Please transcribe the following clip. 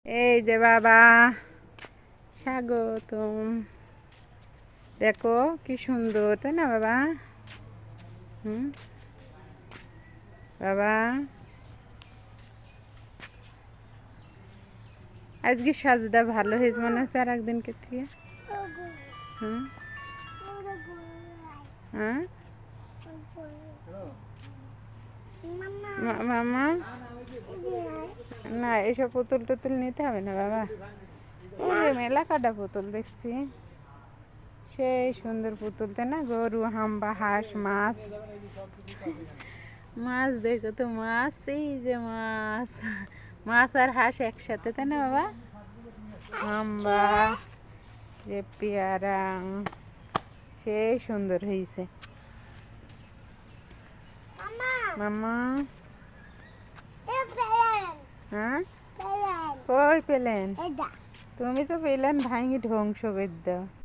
এই যে বাবা, স্বাগতম। দেখো কি সুন্দর, তাই না বাবা? হুম, বাবা আজকে সাজটা ভালো হয়েছে মনে হচ্ছে আর একদিনকে থেকে। হুম, হ্যাঁ মামা, না এসব পুতুল টুতুল নিতে হবে না বাবা। ওই যে মেলা কাটা পুতুল দেখছি, সেই সুন্দর পুতুল, তাই না? গরু, হাম্বা, হাঁস, মাছ। মাছ দেখো তো, মাছ, এই যে মাছ, মাছ আর হাঁস একসাথে, তাই না বাবা? হাম্বা, যে পেয়ারা, সেই সুন্দর হয়েছে মামা। হ্যাঁ, কই পেলেন? তুমি তো পেলেন ভাঙি ধ্বংস করে দাও।